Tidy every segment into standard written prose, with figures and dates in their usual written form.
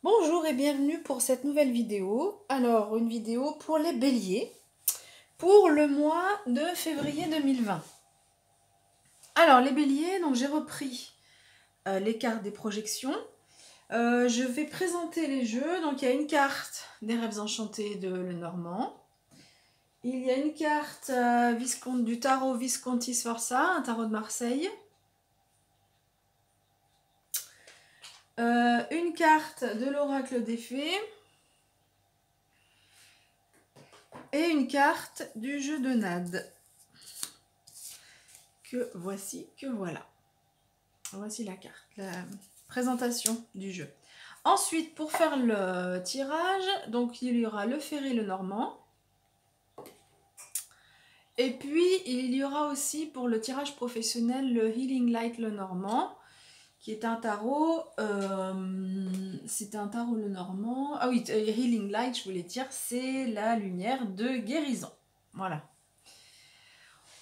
Bonjour et bienvenue pour cette nouvelle vidéo. Alors, une vidéo pour les béliers pour le mois de février 2020. Alors, les béliers, donc j'ai repris les cartes des projections. Je vais présenter les jeux. Donc, il y a une carte des rêves enchantés de Lenormand. Il y a une carte du tarot Visconti Sforza, un tarot de Marseille. Une carte de l'oracle des fées. Et une carte du jeu de Nade. Que voilà. Voici la carte, la présentation du jeu. Ensuite, pour faire le tirage, donc il y aura le ferré le normand. Et puis, il y aura aussi pour le tirage professionnel le Healing Light le normand, qui est un tarot, c'est un tarot le normand. Ah oui, Healing Light, je voulais dire, c'est la lumière de guérison. Voilà.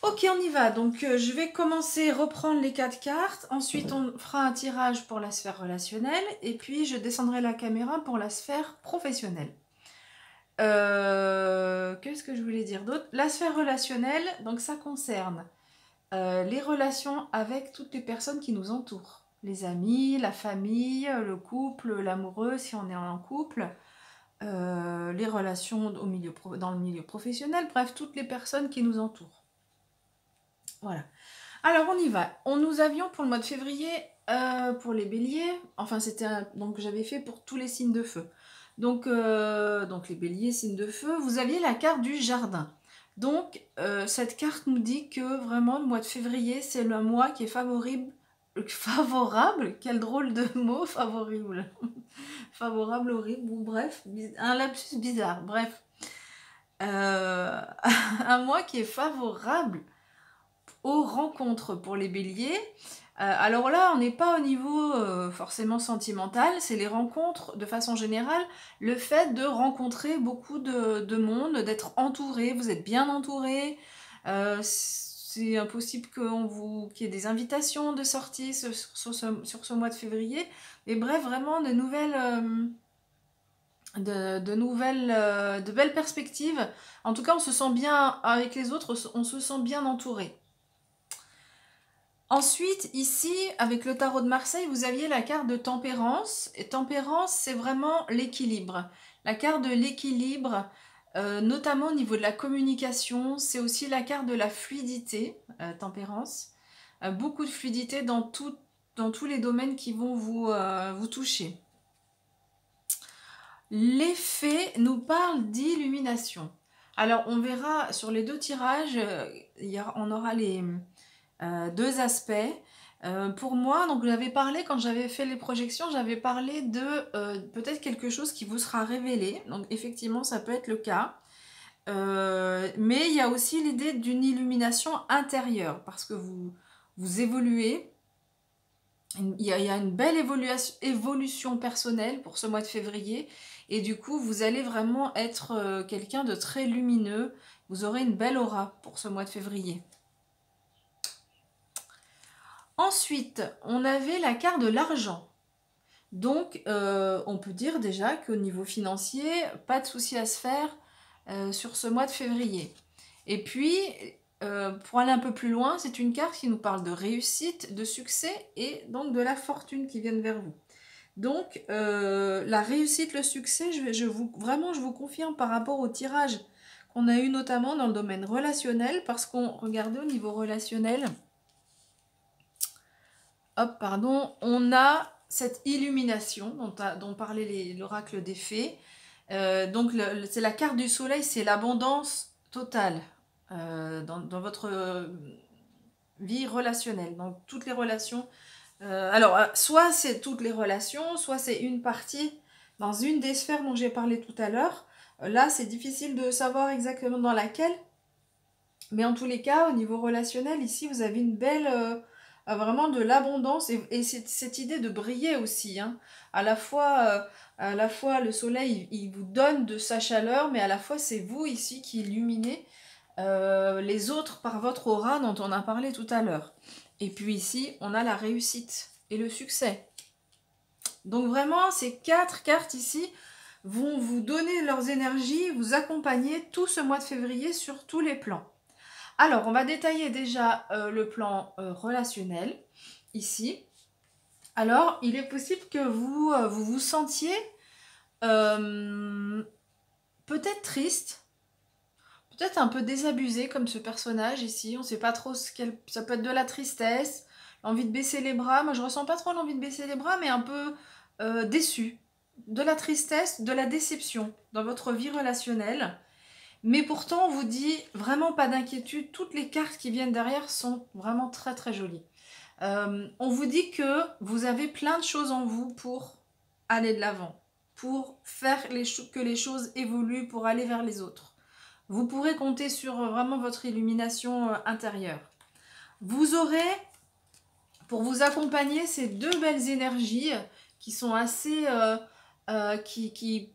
Ok, on y va. Donc, je vais reprendre les 4 cartes. Ensuite, on fera un tirage pour la sphère relationnelle. Et puis, je descendrai la caméra pour la sphère professionnelle. Qu'est-ce que je voulais dire d'autre? La sphère relationnelle, donc ça concerne les relations avec toutes les personnes qui nous entourent. Les amis, la famille, le couple, l'amoureux si on est en couple. Les relations dans le milieu professionnel. Bref, toutes les personnes qui nous entourent. Voilà. Alors on y va. Nous avions pour le mois de février, pour les béliers, enfin c'était donc j'avais fait pour tous les signes de feu. Donc les béliers, signes de feu, vous aviez la carte du jardin. Donc cette carte nous dit que vraiment le mois de février, c'est le mois qui est favorable, quel drôle de mot, favorable. Favorable, horrible, bon bref, un lapsus bizarre, bref. Un mois qui est favorable aux rencontres pour les béliers. Alors là, on n'est pas au niveau forcément sentimental, c'est les rencontres de façon générale, le fait de rencontrer beaucoup de monde, d'être entouré, vous êtes bien entouré, c'est impossible qu'il y ait des invitations de sortie sur ce mois de février, et bref, vraiment de belles perspectives. En tout cas, on se sent bien avec les autres, on se sent bien entouré. Ensuite, ici, avec le tarot de Marseille, vous aviez la carte de tempérance. Et tempérance, c'est vraiment l'équilibre. La carte de l'équilibre, notamment au niveau de la communication. C'est aussi la carte de la fluidité, tempérance. Beaucoup de fluidité dans tous les domaines qui vont vous toucher. Les fées nous parlent d'illumination. Alors, on verra sur les 2 tirages, on aura les 2 aspects. Pour moi, donc j'avais parlé, quand j'avais fait les projections, j'avais parlé de peut-être quelque chose qui vous sera révélé. Donc effectivement, ça peut être le cas. Mais il y a aussi l'idée d'une illumination intérieure, parce que vous évoluez. Il y a une belle évolution personnelle pour ce mois de février. Et du coup, vous allez vraiment être quelqu'un de très lumineux. Vous aurez une belle aura pour ce mois de février. Ensuite, on avait la carte de l'argent. Donc, on peut dire déjà qu'au niveau financier, pas de souci à se faire sur ce mois de février. Et puis, pour aller un peu plus loin, c'est une carte qui nous parle de réussite, de succès et donc de la fortune qui viennent vers vous. Donc, la réussite, le succès, vraiment, je vous confirme par rapport au tirage qu'on a eu notamment dans le domaine relationnel, parce qu'on regardait au niveau relationnel, on a cette illumination dont parlait l'oracle des fées. Donc c'est la carte du soleil, c'est l'abondance totale dans votre vie relationnelle, donc toutes les relations. Soit c'est toutes les relations, soit c'est une partie dans une des sphères dont j'ai parlé tout à l'heure. Là, c'est difficile de savoir exactement dans laquelle, mais en tous les cas, au niveau relationnel, ici, vous avez une belle... vraiment de l'abondance et cette idée de briller aussi. Hein. À la fois, le soleil, il vous donne de sa chaleur, mais à la fois, c'est vous ici qui illuminez les autres par votre aura dont on a parlé tout à l'heure. Et puis ici, on a la réussite et le succès. Donc vraiment, ces 4 cartes ici vont vous donner leurs énergies, vous accompagner tout ce mois de février sur tous les plans. Alors, on va détailler déjà le plan relationnel ici. Alors, il est possible que vous vous sentiez peut-être triste, peut-être un peu désabusé comme ce personnage ici. On ne sait pas trop ce qu'elle... Ça peut être de la tristesse, l'envie de baisser les bras. Moi, je ressens pas trop l'envie de baisser les bras, mais un peu déçu. De la tristesse, de la déception dans votre vie relationnelle. Mais pourtant, on vous dit vraiment pas d'inquiétude. Toutes les cartes qui viennent derrière sont vraiment très très jolies. On vous dit que vous avez plein de choses en vous pour aller de l'avant, pour faire que les choses évoluent, pour aller vers les autres. Vous pourrez compter sur vraiment votre illumination intérieure. Vous aurez, pour vous accompagner, ces 2 belles énergies qui sont assez... qui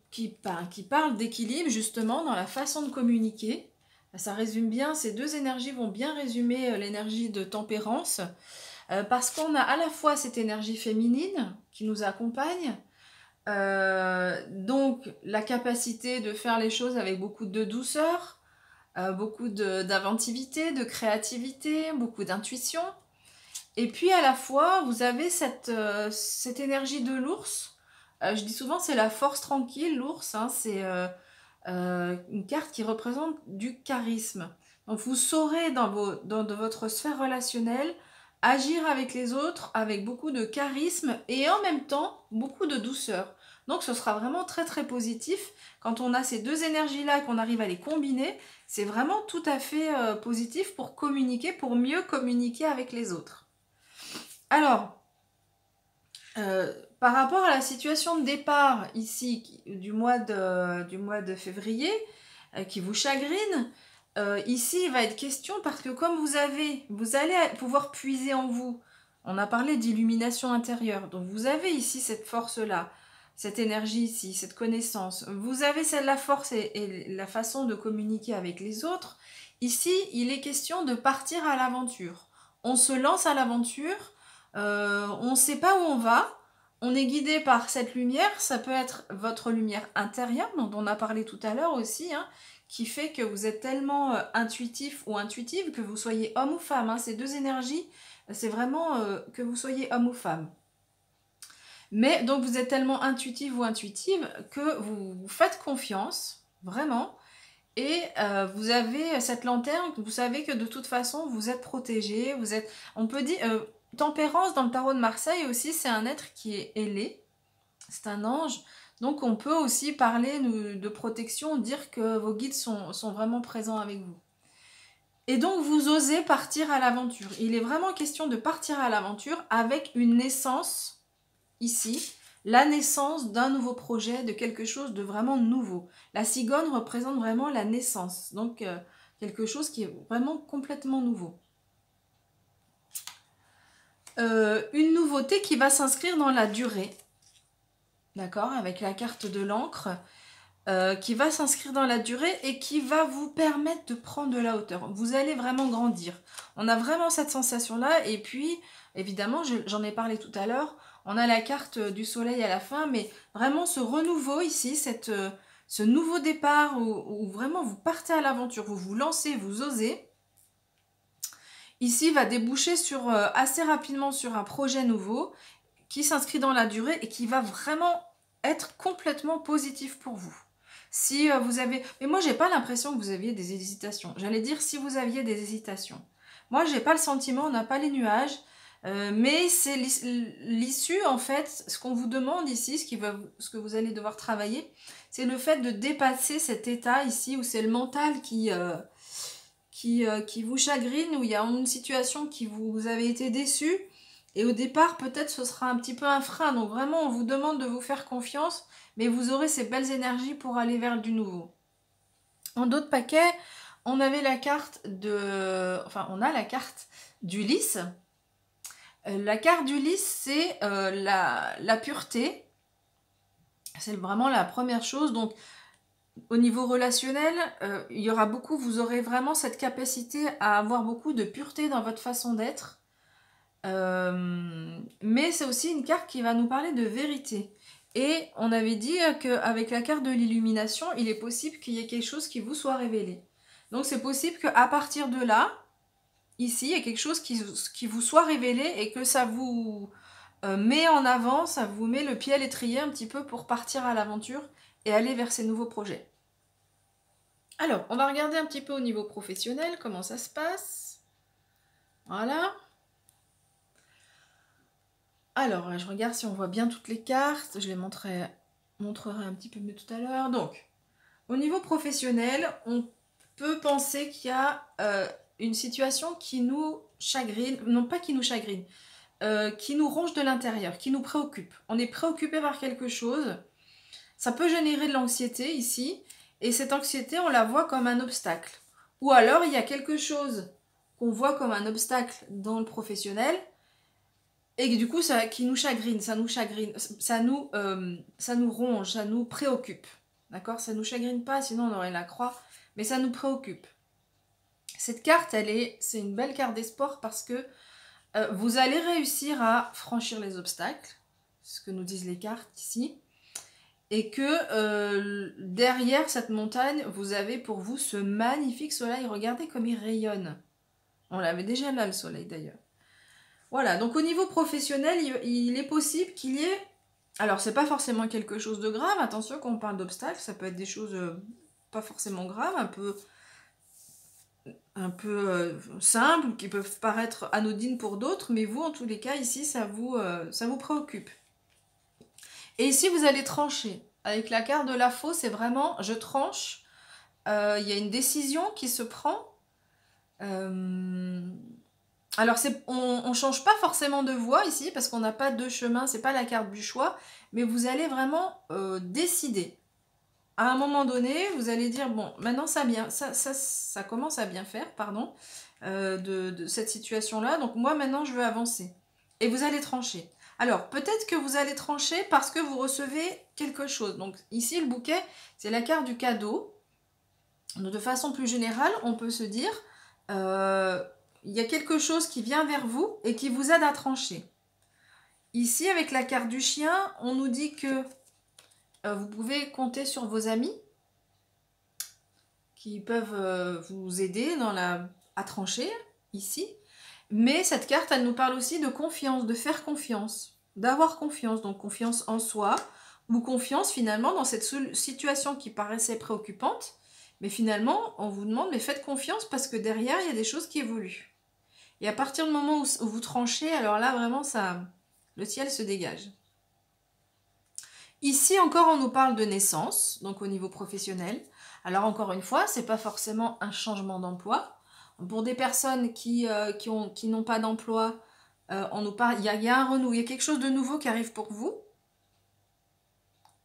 parlent d'équilibre justement dans la façon de communiquer. Ça résume bien, ces 2 énergies vont bien résumer l'énergie de tempérance. Parce qu'on a à la fois cette énergie féminine qui nous accompagne, donc la capacité de faire les choses avec beaucoup de douceur, beaucoup d'inventivité, de créativité, beaucoup d'intuition. Et puis à la fois, vous avez cette énergie de l'ours. Je dis souvent c'est la force tranquille, l'ours, hein, c'est une carte qui représente du charisme. Donc vous saurez dans votre sphère relationnelle agir avec les autres avec beaucoup de charisme et en même temps beaucoup de douceur. Donc ce sera vraiment très très positif. Quand on a ces 2 énergies-là, qu'on arrive à les combiner, c'est vraiment tout à fait positif pour communiquer, pour mieux communiquer avec les autres. Alors, par rapport à la situation de départ ici du mois de février, qui vous chagrine, ici il va être question parce que comme vous allez pouvoir puiser en vous, on a parlé d'illumination intérieure, donc vous avez ici cette force-là, cette énergie ici, cette connaissance, vous avez la force et la façon de communiquer avec les autres. Ici, il est question de partir à l'aventure. On se lance à l'aventure, on ne sait pas où on va, on est guidé par cette lumière, ça peut être votre lumière intérieure, dont on a parlé tout à l'heure aussi, hein, qui fait que vous êtes tellement intuitif ou intuitive, que vous soyez homme ou femme. Hein, ces 2 énergies, c'est vraiment que vous soyez homme ou femme. Mais donc vous êtes tellement intuitive ou intuitive que vous faites confiance, vraiment, et vous avez cette lanterne, vous savez que de toute façon vous êtes protégé, on peut dire, Tempérance dans le tarot de Marseille aussi, c'est un être qui est ailé, c'est un ange, donc on peut aussi parler de protection, dire que vos guides sont vraiment présents avec vous. Et donc vous osez partir à l'aventure. Il est vraiment question de partir à l'aventure avec une naissance ici, la naissance d'un nouveau projet, de quelque chose de vraiment nouveau. La cigogne représente vraiment la naissance, donc quelque chose qui est vraiment complètement nouveau. Une nouveauté qui va s'inscrire dans la durée, d'accord, avec la carte de l'encre, qui va s'inscrire dans la durée et qui va vous permettre de prendre de la hauteur. Vous allez vraiment grandir. On a vraiment cette sensation-là, et puis, évidemment, j'en ai parlé tout à l'heure, on a la carte du soleil à la fin, mais vraiment ce renouveau ici, ce nouveau départ où vraiment vous partez à l'aventure, vous vous lancez, vous osez, ici va déboucher assez rapidement sur un projet nouveau qui s'inscrit dans la durée et qui va vraiment être complètement positif pour vous. Si vous avez... Mais moi, j'ai pas l'impression que vous aviez des hésitations. J'allais dire si vous aviez des hésitations. Moi, j'ai pas le sentiment, on n'a pas les nuages, mais c'est l'issue, en fait, ce qu'on vous demande ici, ce que vous allez devoir travailler, c'est le fait de dépasser cet état ici où c'est le mental qui vous chagrine, où il y a une situation qui vous avez été déçu. Et au départ, peut-être ce sera un petit peu un frein. Donc vraiment, on vous demande de vous faire confiance, mais vous aurez ces belles énergies pour aller vers du nouveau. En d'autres paquets, on avait la carte on a la carte d'Ulysse. La carte d'Ulysse, c'est la pureté. C'est vraiment la première chose. Donc, au niveau relationnel, il y aura vous aurez vraiment cette capacité à avoir beaucoup de pureté dans votre façon d'être. Mais c'est aussi une carte qui va nous parler de vérité. Et on avait dit qu'avec la carte de l'illumination, il est possible qu'il y ait quelque chose qui vous soit révélé. Donc c'est possible qu'à partir de là, ici, il y a quelque chose qui vous soit révélé et que ça vous met en avant, ça vous met le pied à l'étrier un petit peu pour partir à l'aventure et aller vers ces nouveaux projets. Alors, on va regarder un petit peu au niveau professionnel, comment ça se passe. Voilà. Alors, je regarde si on voit bien toutes les cartes. Je les montrerai un petit peu mieux tout à l'heure. Donc, au niveau professionnel, on peut penser qu'il y a une situation qui nous chagrine, non pas qui nous chagrine, qui nous ronge de l'intérieur, qui nous préoccupe. On est préoccupé par quelque chose. Ça peut générer de l'anxiété ici. Et cette anxiété, on la voit comme un obstacle. Ou alors, il y a quelque chose qu'on voit comme un obstacle dans le professionnel et du coup, qui nous chagrine, ça nous ronge, ça nous préoccupe. D'accord? Ça nous chagrine pas, sinon on aurait la croix, mais ça nous préoccupe. Cette carte, c'est une belle carte d'espoir parce que vous allez réussir à franchir les obstacles, ce que nous disent les cartes ici, et que derrière cette montagne, vous avez pour vous ce magnifique soleil. Regardez comme il rayonne. On l'avait déjà là, le soleil d'ailleurs. Voilà, donc au niveau professionnel, il est possible qu'il y ait... Alors, c'est pas forcément quelque chose de grave, attention, quand on parle d'obstacles, ça peut être des choses pas forcément graves, un peu simples, qui peuvent paraître anodines pour d'autres, mais vous, en tous les cas, ici, ça vous préoccupe. Et ici, vous allez trancher. Avec la carte de la faux, c'est vraiment, je tranche, il y a une décision qui se prend. Alors, on ne change pas forcément de voie ici, parce qu'on n'a pas de chemin, c'est pas la carte du choix, mais vous allez vraiment décider. À un moment donné, vous allez dire, bon, maintenant ça commence à bien faire, pardon, de cette situation-là, donc moi maintenant je veux avancer. Et vous allez trancher. Alors, peut-être que vous allez trancher parce que vous recevez quelque chose. Donc ici, le bouquet, c'est la carte du cadeau. Donc, de façon plus générale, on peut se dire... il y a quelque chose qui vient vers vous et qui vous aide à trancher. Ici, avec la carte du chien, on nous dit que vous pouvez compter sur vos amis qui peuvent vous aider à trancher, ici. Mais cette carte, elle nous parle aussi de confiance, de faire confiance, d'avoir confiance, donc confiance en soi, ou confiance finalement dans cette situation qui paraissait préoccupante. Mais finalement, on vous demande, mais faites confiance parce que derrière, il y a des choses qui évoluent. Et à partir du moment où vous tranchez, alors là, vraiment, le ciel se dégage. Ici, encore, on nous parle de naissance, donc au niveau professionnel. Alors, encore une fois, c'est pas forcément un changement d'emploi. Pour des personnes qui n'ont pas d'emploi, on nous parle, il y a un renouveau, il y a quelque chose de nouveau qui arrive pour vous.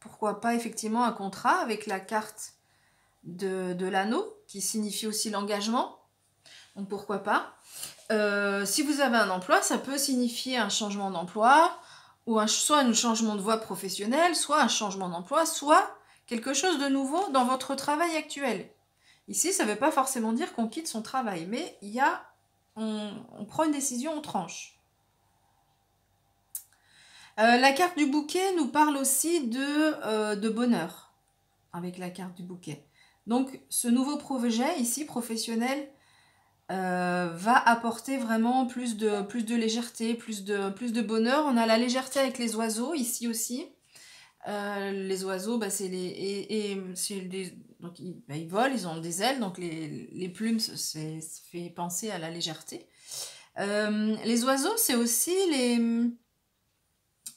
Pourquoi pas, effectivement, un contrat avec la carte de l'anneau, qui signifie aussi l'engagement. Donc, pourquoi pas. Si vous avez un emploi, ça peut signifier un changement d'emploi, ou soit un changement de voie professionnelle, soit un changement d'emploi, soit quelque chose de nouveau dans votre travail actuel. Ici, ça ne veut pas forcément dire qu'on quitte son travail, mais on prend une décision, on tranche. La carte du bouquet nous parle aussi de bonheur, avec la carte du bouquet. Donc, ce nouveau projet, ici, professionnel, va apporter vraiment plus de légèreté, plus de bonheur. On a la légèreté avec les oiseaux, ici aussi. Les oiseaux, bah, donc ils volent, ils ont des ailes, donc les plumes, ça fait penser à la légèreté. Les oiseaux, c'est aussi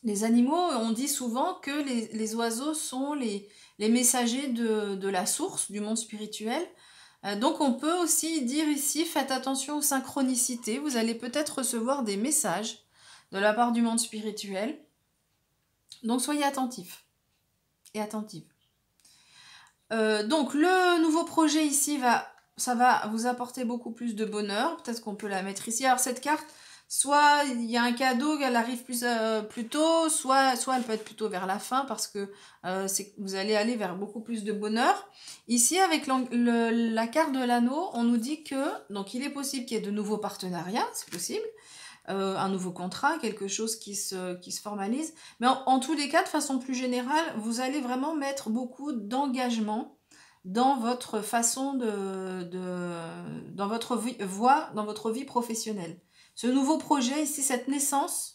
les animaux. On dit souvent que les oiseaux sont les messagers de la source, du monde spirituel. Donc on peut aussi dire ici, faites attention aux synchronicités. Vous allez peut-être recevoir des messages de la part du monde spirituel. Donc soyez attentifs et attentives. Donc le nouveau projet ici, ça va vous apporter beaucoup plus de bonheur. Peut-être qu'on peut la mettre ici. Alors cette carte, soit il y a un cadeau, elle arrive plus tôt, soit elle peut être plutôt vers la fin parce que vous allez aller vers beaucoup plus de bonheur. Ici, avec la carte de l'anneau, on nous dit que donc il est possible qu'il y ait de nouveaux partenariats, c'est possible. un nouveau contrat, quelque chose qui se formalise. Mais en tous les cas, de façon plus générale, vous allez vraiment mettre beaucoup d'engagement dans votre façon dans votre voie, dans votre vie professionnelle. Ce nouveau projet ici, cette naissance,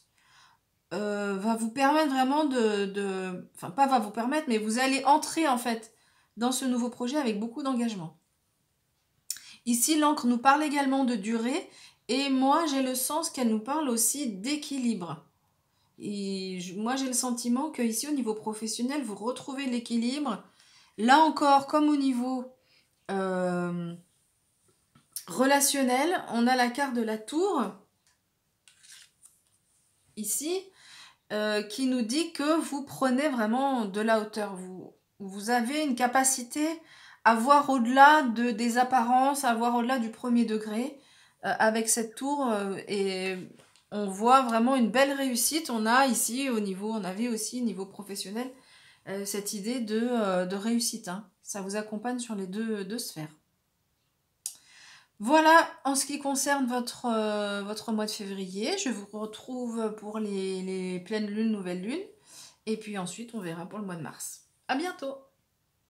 va vous permettre vraiment enfin pas va vous permettre, mais vous allez entrer en fait dans ce nouveau projet avec beaucoup d'engagement. Ici, l'encre nous parle également de durée, et moi j'ai le sens qu'elle nous parle aussi d'équilibre. Et moi j'ai le sentiment que ici au niveau professionnel, vous retrouvez l'équilibre. Là encore, comme au niveau relationnel, on a la carte de la tour ici, qui nous dit que vous prenez vraiment de la hauteur. Vous avez une capacité à voir au-delà des apparences, à voir au-delà du premier degré avec cette tour. Et on voit vraiment une belle réussite. On a ici, on avait aussi au niveau professionnel, cette idée de réussite. Hein. Ça vous accompagne sur les deux sphères. Voilà en ce qui concerne votre mois de février. Je vous retrouve pour les pleines lunes, nouvelles lunes. Et puis ensuite, on verra pour le mois de mars. À bientôt!